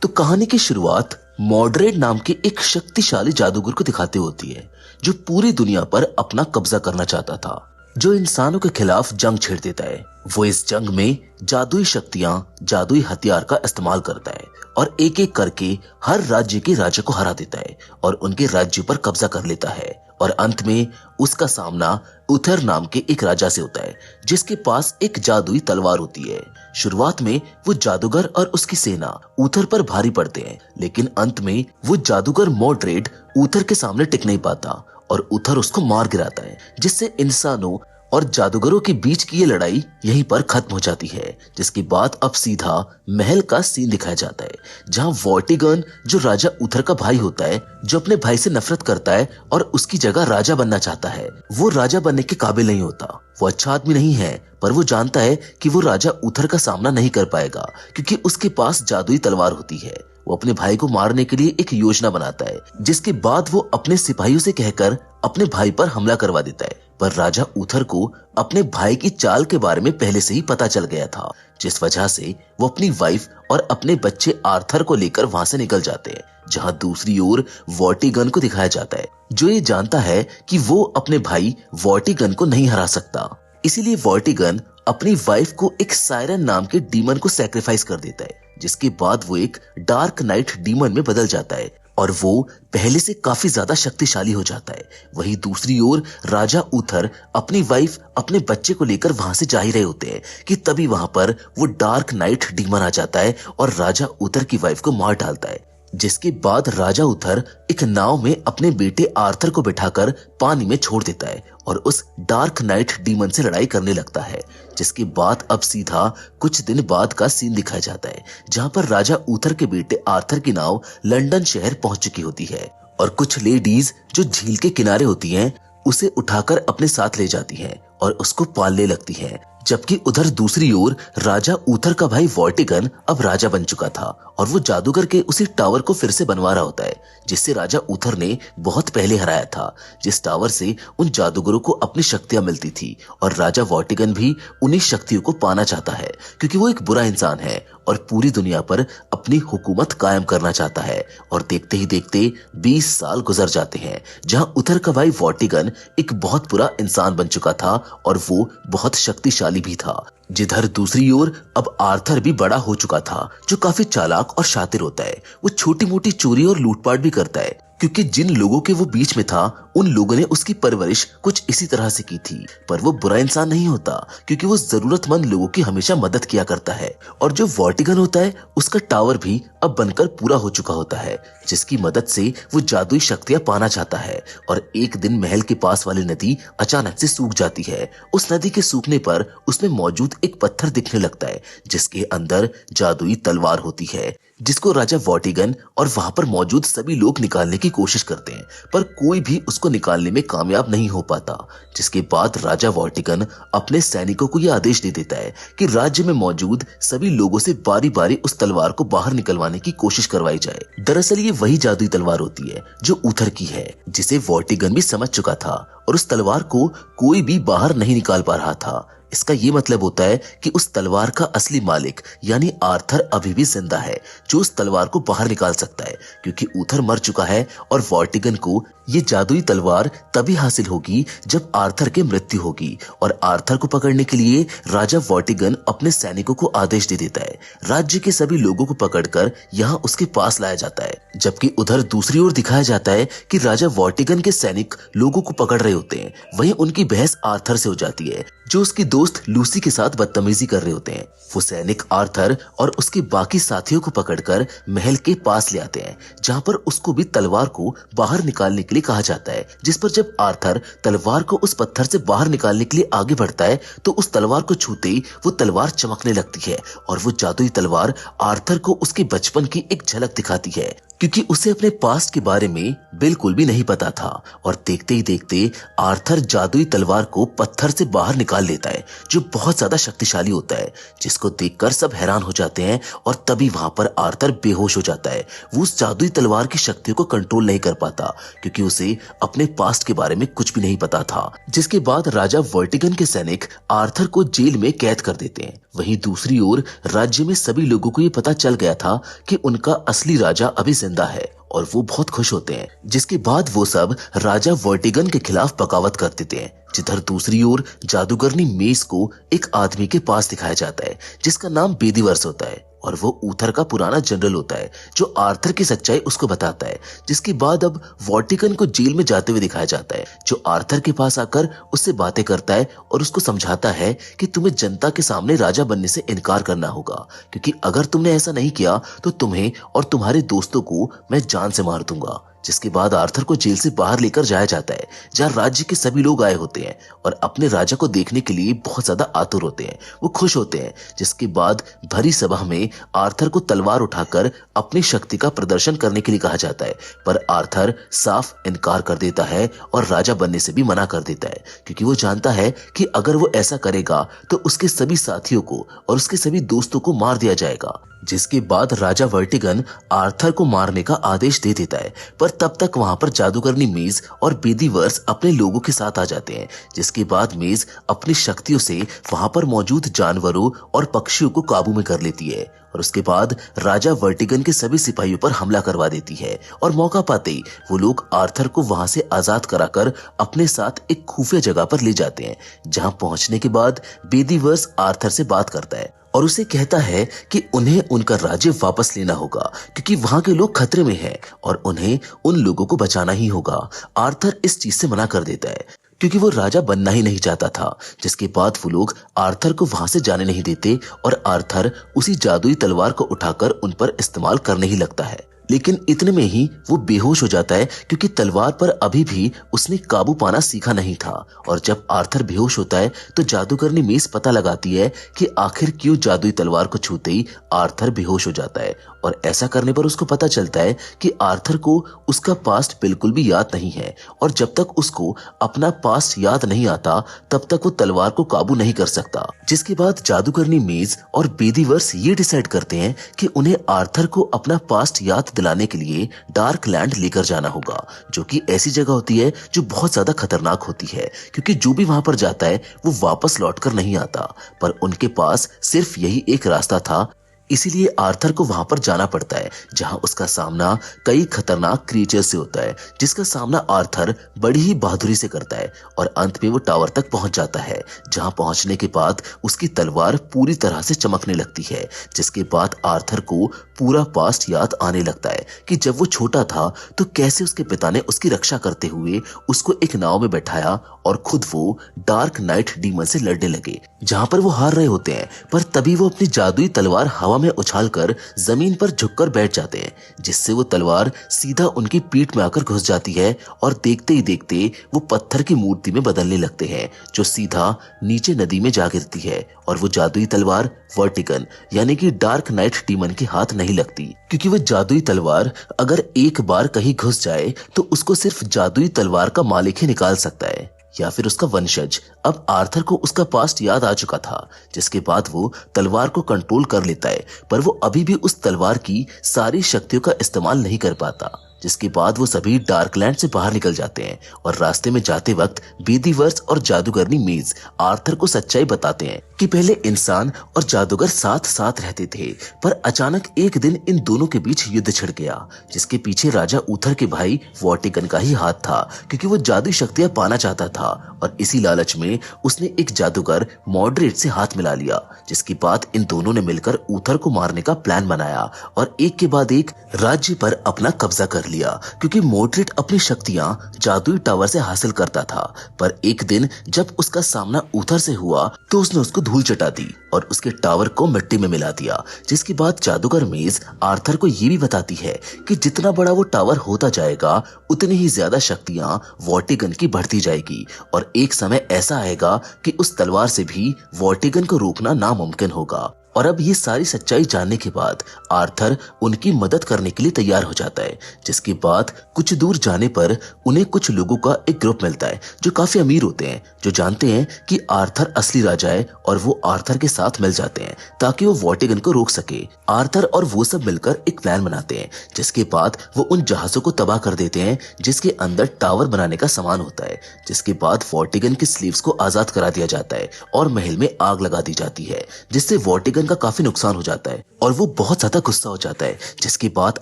तो कहानी की शुरुआत मॉडरेट नाम के एक शक्तिशाली जादूगर को दिखाते होती है, जो पूरी दुनिया पर अपना कब्जा करना चाहता था, जो इंसानों के खिलाफ जंग छेड़ देता है। वो इस जंग में जादुई शक्तियां, जादुई हथियार का इस्तेमाल करता है और एक एक करके हर राज्य के राजा को हरा देता है और उनके राज्य पर कब्जा कर लेता है। और अंत में उसका सामना उथर नाम के एक राजा से होता है, जिसके पास एक जादुई तलवार होती है। शुरुआत में वो जादूगर और उसकी सेना उथर पर भारी पड़ते हैं, लेकिन अंत में वो जादूगर मॉडरेट उथर के सामने टिक नहीं पाता और उथर उसको मार गिराता है, जिससे इंसानों और जादूगरों के बीच की ये लड़ाई यहीं पर खत्म हो जाती है। जिसके बाद अब सीधा महल का सीन दिखाया जाता है, जहां वॉर्टिगन, जो राजा उथर का भाई होता है, जो अपने भाई से नफरत करता है और उसकी जगह राजा बनना चाहता है, वो राजा बनने के काबिल नहीं होता। वो अच्छा आदमी नहीं है, पर वो जानता है कि वो राजा उथर का सामना नहीं कर पाएगा, क्योंकि उसके पास जादुई तलवार होती है। वो अपने भाई को मारने के लिए एक योजना बनाता है, जिसके बाद वो अपने सिपाहियों से कहकर अपने भाई पर हमला करवा देता है। पर राजा उथर को अपने भाई की चाल के बारे में पहले से ही पता चल गया था, जिस वजह से वो अपनी वाइफ और अपने बच्चे आर्थर को लेकर वहां से निकल जाते हैं। जहां दूसरी ओर वॉर्टिगन को दिखाया जाता है, जो ये जानता है कि वो अपने भाई वॉर्टिगन को नहीं हरा सकता। इसीलिए वॉर्टिगन अपनी वाइफ को एक सायरन नाम के डीमन को सैक्रिफाइस कर देता है, जिसके बाद वो एक डार्क नाइट डीमन में बदल जाता है और वो पहले से काफी ज्यादा शक्तिशाली हो जाता है। वहीं दूसरी ओर राजा उथर अपनी वाइफ, अपने बच्चे को लेकर वहां से जा ही रहे होते हैं कि तभी वहां पर वो डार्क नाइट डीमन आ जाता है और राजा उथर की वाइफ को मार डालता है। जिसके बाद राजा उथर एक नाव में अपने बेटे आर्थर को बिठाकर पानी में छोड़ देता है और उस डार्क नाइट डीमन से लड़ाई करने लगता है। जिसके बाद अब सीधा कुछ दिन बाद का सीन दिखाया जाता है, जहां पर राजा उथर के बेटे आर्थर की नाव लंदन शहर पहुंच चुकी होती है और कुछ लेडीज जो झील के किनारे होती हैं, उसे उठाकर अपने साथ ले जाती हैं और उसको पालने लगती हैं। जबकि उधर दूसरी ओर राजा उथर का भाई वॉर्टिगन अब राजा बन चुका था और वो जादूगर के उसी टावर को फिर से बनवा रहा होता है, जिससे राजा उथर ने बहुत पहले हराया था, जिस टावर से उन जादूगरों को अपनी शक्तियां मिलती थी। और राजा वॉर्टिगन भी उन्हीं शक्तियों को पाना चाहता है, क्योंकि वो एक बुरा इंसान है और पूरी दुनिया पर अपनी हुकूमत कायम करना चाहता है। और देखते ही देखते 20 साल गुजर जाते हैं, जहां उथर का भाई वॉर्टिगन एक बहुत बुरा इंसान बन चुका था और वो बहुत शक्तिशाली भी था। जिधर दूसरी ओर अब आर्थर भी बड़ा हो चुका था, जो काफी चालाक और शातिर होता है। वो छोटी मोटी चोरी और लूटपाट भी करता है, क्योंकि जिन लोगों के वो बीच में था, उन लोगों ने उसकी परवरिश कुछ इसी तरह से की थी। पर वो बुरा इंसान नहीं होता, क्योंकि वो जरूरतमंद लोगों की हमेशा मदद किया करता है। और जो वॉर्टिगन होता है, उसका टावर भी अब बनकर पूरा हो चुका होता है, जिसकी मदद से वो जादुई शक्तियां पाना चाहता है। और एक दिन महल के पास वाली नदी अचानक से सूख जाती है। उस नदी के सूखने पर उसमें मौजूद एक पत्थर दिखने लगता है, जिसके अंदर जादुई तलवार होती है, जिसको राजा वॉर्टिगन और वहां पर मौजूद सभी लोग निकालने की कोशिश करते हैं, पर कोई भी उसको निकालने में कामयाब नहीं हो पाता। जिसके बाद राजा वॉर्टिगन अपने सैनिकों को यह आदेश दे देता है कि राज्य में मौजूद सभी लोगों से बारी बारी उस तलवार को बाहर निकलवाने की कोशिश करवाई जाए। दरअसल ये वही जादुई तलवार होती है जो उथर की है, जिसे वॉर्टिगन भी समझ चुका था और उस तलवार को कोई भी बाहर नहीं निकाल पा रहा था। इसका ये मतलब होता है कि उस तलवार का असली मालिक यानी आर्थर अभी भी जिंदा है, जो उस तलवार को बाहर निकाल सकता है, क्योंकि उथर मर चुका है और वॉर्टिगन को ये जादुई तलवार तभी हासिल होगी जब आर्थर की मृत्यु होगी। और आर्थर को पकड़ने के लिए राजा वॉर्टिगन अपने सैनिकों को आदेश दे देता है। राज्य के सभी लोगों को पकड़कर यहाँ उसके पास लाया जाता है, जबकि उधर दूसरी ओर दिखाया जाता है कि राजा वॉर्टिगन के सैनिक लोगों को पकड़ रहे होते हैं। वहीं उनकी बहस आर्थर से हो जाती है, जो उसकी दोस्त लूसी के साथ बदतमीजी कर रहे होते हैं। वो सैनिक आर्थर और उसके बाकी साथियों को पकड़कर महल के पास ले आते हैं, जहां पर उसको भी तलवार को बाहर निकालने के लिए कहा जाता है। जिस पर जब आर्थर तलवार को उस पत्थर से बाहर निकालने के लिए आगे बढ़ता है, तो उस तलवार को छूते ही वो तलवार चमकने लगती है और वो जादुई तलवार आर्थर को उसके बचपन की एक झलक दिखाती है, क्योंकि उसे अपने पास्ट के बारे में बिल्कुल भी नहीं पता था। और देखते ही देखते आर्थर जादुई तलवार को पत्थर से बाहर निकाल लेता है, जो बहुत ज्यादा शक्तिशाली होता है, जिसको जिसको देखकर सब हैरान हो जाते हैं और तभी वहां पर आर्थर बेहोश हो जाता है। वो उस जादुई तलवार की शक्तियों को कंट्रोल नहीं कर पाता क्योंकि उसे अपने पास्ट के बारे में कुछ भी नहीं पता था। जिसके बाद राजा वर्टिगन के सैनिक आर्थर को जेल में कैद कर देते हैं। वहीं दूसरी ओर राज्य में सभी लोगों को ये पता चल गया था कि उनका असली राजा अभी जिंदा है और वो बहुत खुश होते हैं। जिसके बाद वो सब राजा वर्टिगन के खिलाफ बगावत कर देते हैं। जिधर दूसरी ओर जादूगरनी मेस को एक आदमी के पास दिखाया जाता है जिसका नाम बेदीवर्स होता है और वो ऊथर का पुराना जनरल होता है जो आर्थर की सच्चाई उसको बताता है। जिसके बाद अब वर्टिगन को जेल में जाते हुए दिखाया जाता है जो आर्थर के पास आकर उससे बातें करता है और उसको समझाता है कि तुम्हें जनता के सामने राजा बनने से इनकार करना होगा क्योंकि अगर तुमने ऐसा नहीं किया तो तुम्हें और तुम्हारे दोस्तों को मैं जान से मार दूंगा। जिसके बाद आर्थर को जेल से बाहर लेकर जाया जाता है जहाँ राज्य के सभी लोग आए होते हैं और अपने राजा को देखने के लिए बहुत ज्यादा आतुर होते हैं। वो खुश होते हैं। जिसके बाद भरी सभा में आर्थर को तलवार उठाकर अपनी शक्ति का प्रदर्शन करने के लिए कहा जाता है पर आर्थर साफ इनकार कर देता है और राजा बनने से भी मना कर देता है क्योंकि वो जानता है कि अगर वो ऐसा करेगा तो उसके सभी साथियों को और उसके सभी दोस्तों को मार दिया जाएगा। जिसके बाद राजा वर्टिगन आर्थर को मारने का आदेश दे देता है पर तब तक वहां पर जादूगरनी मेज और बेदीवर्स अपने लोगों के साथ आ जाते हैं। जिसके बाद मेज अपनी शक्तियों से वहां पर मौजूद जानवरों और पक्षियों को काबू में कर लेती है और उसके बाद राजा वर्टिगन के सभी सिपाहियों पर हमला करवा देती है और मौका पाते ही वो लोग आर्थर को वहां से आजाद कराकर अपने साथ एक खुफिया जगह पर ले जाते हैं। जहां पहुंचने के बाद बेदीवर्स आर्थर से बात करता है और उसे कहता है कि उन्हें उनका राज्य वापस लेना होगा क्योंकि वहां के लोग खतरे में हैं और उन्हें उन लोगों को बचाना ही होगा। आर्थर इस चीज से मना कर देता है क्योंकि वो राजा बनना ही नहीं चाहता था। जिसके बाद वो लोग आर्थर को वहां से जाने नहीं देते और आर्थर उसी जादुई तलवार को उठाकर उन पर इस्तेमाल करने ही लगता है। लेकिन इतने में ही वो बेहोश हो जाता है क्योंकि तलवार पर अभी भी उसने काबू पाना सीखा नहीं था। और जब आर्थर बेहोश होता है तो जादूगरनी मेस पता लगाती है कि आखिर क्यों जादुई तलवार को छूते ही आर्थर बेहोश हो जाता है और ऐसा करने पर उसको पता चलता है कि आर्थर को उसका पास्ट बिल्कुल भी याद नहीं है और जब तक उसको अपना पास्ट याद नहीं आता तब तक वो तलवार को काबू नहीं कर सकता। जिसके बाद जादूगरनी मेज और बेदीवर्स ये डिसाइड करते हैं कि उन्हें आर्थर को अपना पास्ट याद दिलाने के लिए डार्क लैंड लेकर जाना होगा जो कि ऐसी जगह होती है जो बहुत ज्यादा खतरनाक होती है क्योंकि जो भी वहां पर जाता है वो वापस लौटकर नहीं आता। पर उनके पास सिर्फ यही एक रास्ता था, इसीलिए आर्थर को वहां पर जाना पड़ता है जहां उसका सामना कई खतरनाक क्रिएचर से होता है जिसका सामना आर्थर बड़ी ही बहादुरी से करता है और अंत में वो टावर तक पहुंच जाता है जहां पहुंचने के बाद उसकी तलवार पूरी तरह से चमकने लगती है। जिसके बाद आर्थर को पूरा पास्ट याद आने लगता है कि जब वो छोटा था तो कैसे उसके पिता ने उसकी रक्षा करते हुए उसको एक नाव में बैठाया और खुद वो डार्क नाइट डीमन से लड़ने लगे जहां पर वो हार रहे होते हैं। पर तभी वो अपनी जादुई तलवार हवा में उछालकर जमीन पर झुककर बैठ जाते हैं जिससे वो तलवार सीधा उनकी पीठ में आकर घुस जाती है और देखते ही देखते वो पत्थर की मूर्ति में बदलने लगते हैं जो सीधा नीचे नदी में जा गिरती है और वो जादुई तलवार वर्टिगन यानी कि डार्क नाइट डीमन के हाथ नहीं लगती क्योंकि वो जादुई तलवार अगर एक बार कहीं घुस जाए तो उसको सिर्फ जादुई तलवार का मालिक ही निकाल सकता है या फिर उसका वंशज। अब आर्थर को उसका पास्ट याद आ चुका था जिसके बाद वो तलवार को कंट्रोल कर लेता है पर वो अभी भी उस तलवार की सारी शक्तियों का इस्तेमाल नहीं कर पाता। जिसके बाद वो सभी डार्कलैंड से बाहर निकल जाते हैं और रास्ते में जाते वक्त बेदीवर्स और जादूगरनी मेज आर्थर को सच्चाई बताते हैं कि पहले इंसान और जादूगर साथ साथ रहते थे पर अचानक एक दिन इन दोनों के बीच युद्ध छिड़ गया जिसके पीछे राजा ऊथर के भाई वर्टिगन का ही हाथ था क्योंकि वो जादुई शक्तियां पाना चाहता था और इसी लालच में उसने एक जादूगर मॉडरेट से हाथ मिला लिया। जिसके बाद इन दोनों ने मिलकर ऊथर को मारने का प्लान बनाया और एक के बाद एक राज्य पर अपना कब्जा कर लिया क्योंकि मॉडरेट अपनी शक्तियां जादुई टावर से हासिल करता था। पर एक दिन जब उसका सामना ऊथर से हुआ तो उसने उसको धूल चटा दी और उसके टावर को मिट्टी में मिला दिया। जिसके बाद जादूगर मेज आर्थर को ये भी बताती है कि जितना बड़ा वो टावर होता जाएगा उतनी ही ज्यादा शक्तियां वर्टिगन की बढ़ती जाएगी और एक समय ऐसा आएगा कि उस तलवार से भी वर्टिगन को रोकना नामुमकिन होगा। और अब ये सारी सच्चाई जानने के बाद आर्थर उनकी मदद करने के लिए तैयार हो जाता है। जिसके बाद कुछ दूर जाने पर उन्हें कुछ लोगों का एक ग्रुप मिलता है जो काफी अमीर होते हैं, जो जानते हैं कि आर्थर असली राजा है और वो आर्थर के साथ मिल जाते हैं ताकि वो वॉटिगन को रोक सके। आर्थर और वो सब मिलकर एक प्लान बनाते हैं, जिसके बाद वो उन जहाजों को तबाह कर देते हैं जिसके अंदर टावर बनाने का सामान होता है। जिसके बाद वॉटिगन के स्लीव्स को आजाद करा दिया जाता है और महल में आग लगा दी जाती है, जिससे वॉटिगन का काफी नुकसान हो जाता है और वो बहुत ज्यादा गुस्सा हो जाता है। जिसके बाद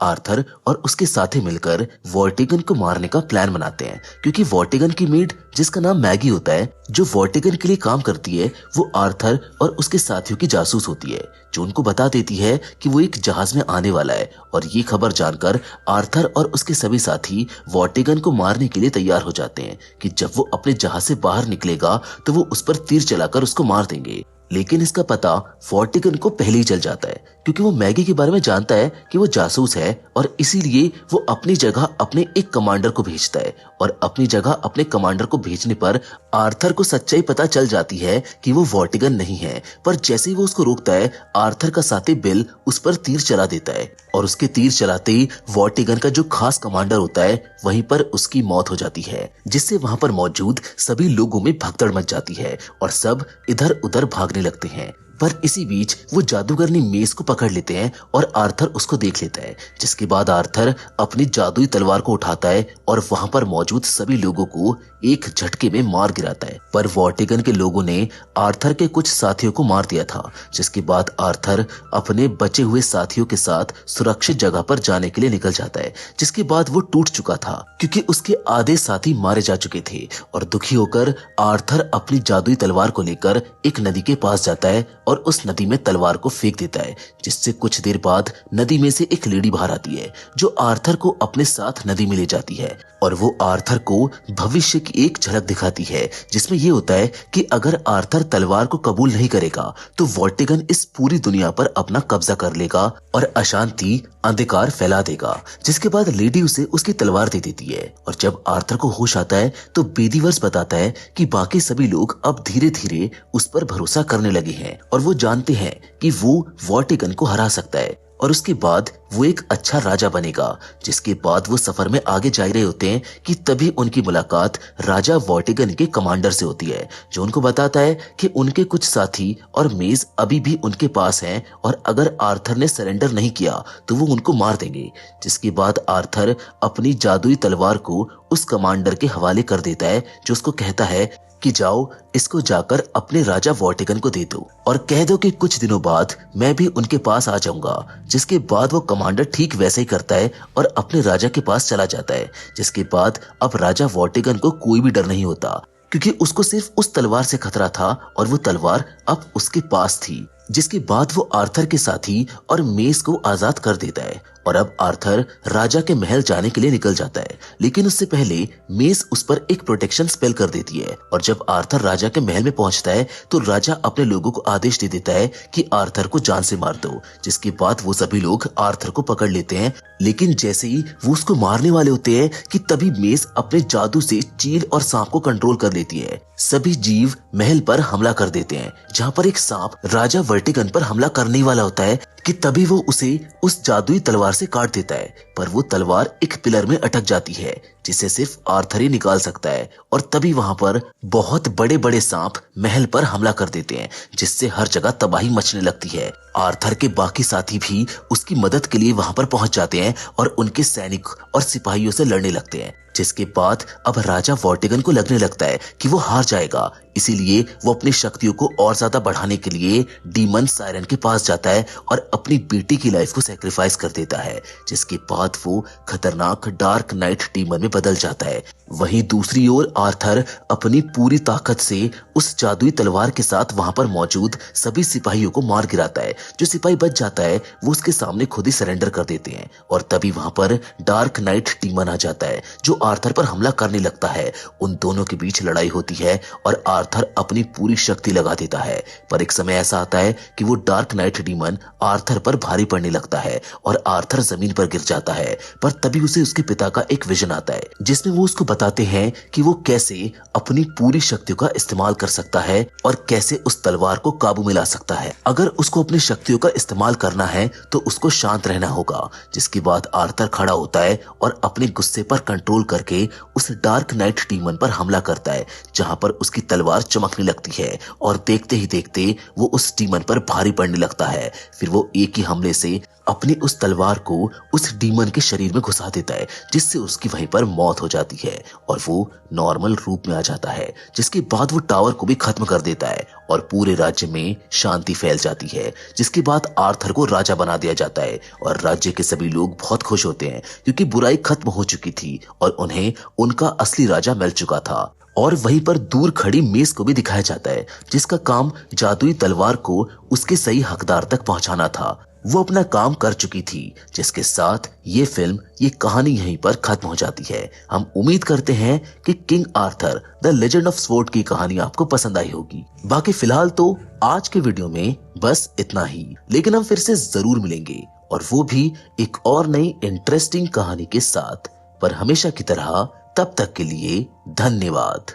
आर्थर और उसके साथी मिलकर वॉटिगन को मारने का प्लान बनाते हैं, क्योंकि वॉटिगन की मेड जिसका नाम मैगी होता है, जो वॉटिगन के लिए काम करती है, वो आर्थर और उसके साथियों की जासूस होती है, जो उनको बता देती है कि वो एक जहाज में आने वाला है। और ये खबर जानकर आर्थर और उसके सभी साथी वॉटिगन को मारने के लिए तैयार हो जाते हैं कि जब वो अपने जहाज से बाहर निकलेगा तो वो उस पर तीर चलाकर उसको मार देंगे। लेकिन इसका पता वॉटिगन को पहले ही चल जाता है, क्योंकि वो मैगी के बारे में जानता है कि वो जासूस है और इसीलिए वो अपनी जगह अपने एक कमांडर को भेजता है। और अपनी जगह अपने कमांडर को भेजने पर आर्थर को सच्चाई पता चल जाती है कि वो वॉटिगन नहीं है। पर जैसे ही वो उसको रोकता है, आर्थर का साथी बिल उस पर तीर चला देता है और उसके तीर चलाते ही वॉटिगन का जो खास कमांडर होता है वहीं पर उसकी मौत हो जाती है, जिससे वहां पर मौजूद सभी लोगों में भगदड़ मच जाती है और सब इधर उधर भागने लगते हैं। पर इसी बीच वो जादूगरनी मेस को पकड़ लेते हैं और आर्थर उसको देख लेता है। जिसके बाद आर्थर अपनी जादुई तलवार को उठाता है और वहां पर मौजूद सभी लोगों को एक झटके में मार गिराता है। पर वॉटिगन के लोगों ने आर्थर के कुछ साथियों को मार दिया था। जिसके बाद आर्थर अपने बचे हुए साथियों के साथ सुरक्षित जगह पर जाने के लिए निकल जाता है। जिसके बाद वो टूट चुका था, क्योंकि उसके आधे साथी मारे जा चुके थे। और दुखी होकर आर्थर अपनी जादुई तलवार को लेकर एक नदी के पास जाता है और उस नदी में तलवार को फेंक देता है, जिससे कुछ देर बाद नदी में से एक लेडी बाहर आती है, जो आर्थर को अपने साथ नदी में ले जाती है। और वो आर्थर को भविष्य की एक झलक दिखाती है, जिसमें ये होता है कि अगर आर्थर तलवार को कबूल नहीं करेगा तो वॉटिगन इस पूरी दुनिया पर अपना कब्जा कर लेगा और अशांति, अंधकार फैला देगा। जिसके बाद लेडी उसे उसकी तलवार दे देती है। और जब आर्थर को होश आता है तो बेदीवर्स बताता है कि बाकी सभी लोग अब धीरे धीरे उस पर भरोसा करने लगे हैं और वो जानते हैं कि वो वॉटिगन को हरा सकता है और उसके बाद वो एक अच्छा राजा बनेगा। जिसके बाद वो सफर में आगे जा रहे होते हैं कि तभी उनकी मुलाकात राजा वॉटिगन के कमांडर से होती है, जो उनको बताता है कि उनके कुछ साथी और मेज अभी भी उनके पास हैं और अगर आर्थर ने सरेंडर नहीं किया तो वो उनको मार देंगे। जिसके बाद आर्थर अपनी जादुई तलवार को उस कमांडर के हवाले कर देता है, जो उसको कहता है कि जाओ इसको जाकर अपने राजा वॉटिगन को दे दो और कह दो कि कुछ दिनों बाद मैं भी उनके पास आ जाऊंगा। जिसके बाद वो कमांडर ठीक वैसे ही करता है और अपने राजा के पास चला जाता है। जिसके बाद अब राजा वॉटिगन को कोई भी डर नहीं होता, क्योंकि उसको सिर्फ उस तलवार से खतरा था और वो तलवार अब उसके पास थी। जिसके बाद वो आर्थर के साथी और मेस को आजाद कर देता है और अब आर्थर राजा के महल जाने के लिए निकल जाता है। लेकिन उससे पहले मेस उस पर एक प्रोटेक्शन स्पेल कर देती है और जब आर्थर राजा के महल में पहुंचता है तो राजा अपने लोगों को आदेश दे देता है कि आर्थर को जान से मार दो। जिसके बाद वो सभी लोग आर्थर को पकड़ लेते हैं। लेकिन जैसे ही वो उसको मारने वाले होते हैं कि तभी मेस अपने जादू से चील और सांप को कंट्रोल कर लेती है। सभी जीव महल पर हमला कर देते हैं, जहाँ पर एक सांप राजा वॉटिगन पर हमला करने वाला होता है कि तभी वो उसे उस जादुई तलवार से काट देता है। पर वो तलवार एक पिलर में अटक जाती है, जिसे सिर्फ आर्थर ही निकाल सकता है। और तभी वहां पर बहुत बड़े बड़े सांप महल पर हमला कर देते हैं, जिससे हर जगह तबाही मचने लगती है। आर्थर के बाकी साथी भी उसकी मदद के लिए वहां पर पहुंच जाते हैं और उनके सैनिक और सिपाहियों से लड़ने लगते हैं। जिसके बाद अब राजा वॉटिगन को लगने लगता है कि वो हार जाएगा, इसीलिए वो अपनी शक्तियों को और ज्यादा बढ़ाने के लिए डीमन सायरन के पास जाता है और अपनी बेटी की लाइफ को सैक्रिफाइस कर देता है। जिसके बाद वो खतरनाक डार्क नाइट डीमन में बदल जाता है। वहीं दूसरी ओर आर्थर अपनी पूरी ताकत से उस जादुई तलवार के साथ वहां पर मौजूद सभी सिपाहियों को मार गिराता है। जो सिपाही बच जाता है वो उसके सामने खुद ही सरेंडर कर देते हैं और तभी वहां पर डार्क नाइट डीमन आ जाता है, जो आर्थर पर हमला करने लगता है। उन दोनों के बीच लड़ाई होती है और आर्थर अपनी पूरी शक्ति लगा देता है। पर एक समय ऐसा आता है कि वो डार्क नाइट डीमन आर्थर पर भारी पड़ने लगता है और आर्थर जमीन पर गिर जाता है। पर तभी उसे उसके पिता का एक विजन आता है जिसमें वो उसको बताते हैं कि वो कैसे अपनी पूरी शक्तियों का इस्तेमाल कर सकता है और कैसे उस तलवार को काबू में ला सकता है। अगर उसको अपनी शक्तियों का इस्तेमाल करना है तो उसको शांत रहना होगा। जिसके बाद आर्थर खड़ा होता है और अपने गुस्से पर कंट्रोल करके उस डार्क नाइट डीमन पर हमला करता है, जहां पर उसकी तलवार चमकने लगती है और देखते ही देखते वो उस डीमन पर भारी पड़ने लगता है। फिर वो एक ही हमले से अपनी उस तलवार को उस डीमन के शरीर में घुसा देता है, जिससे उसकी वहीं पर मौत हो जाती है और वो नॉर्मल रूप में आ जाता है। जिसके बाद वो टावर को भी खत्म कर देता है और पूरे राज्य में शांति फैल जाती है। जिसके बाद आर्थर को राजा बना दिया जाता है और राज्य के सभी लोग बहुत खुश होते हैं क्योंकि बुराई खत्म हो चुकी थी और उन्हें उनका असली राजा मिल चुका था। और वहीं पर दूर खड़ी मेस को भी दिखाया जाता है जिसका काम जादुई तलवार को उसके सही हकदार तक पहुंचाना था। वो अपना काम कर चुकी थी। जिसके साथ ये फिल्म, ये कहानी यहीं पर खत्म हो जाती है। हम उम्मीद करते हैं कि king Arthur the legend of sword की कहानी आपको पसंद आई होगी। बाकी फिलहाल तो आज के वीडियो में बस इतना ही, लेकिन हम फिर से जरूर मिलेंगे और वो भी एक और नई इंटरेस्टिंग कहानी के साथ। पर हमेशा की तरह तब तक के लिए धन्यवाद।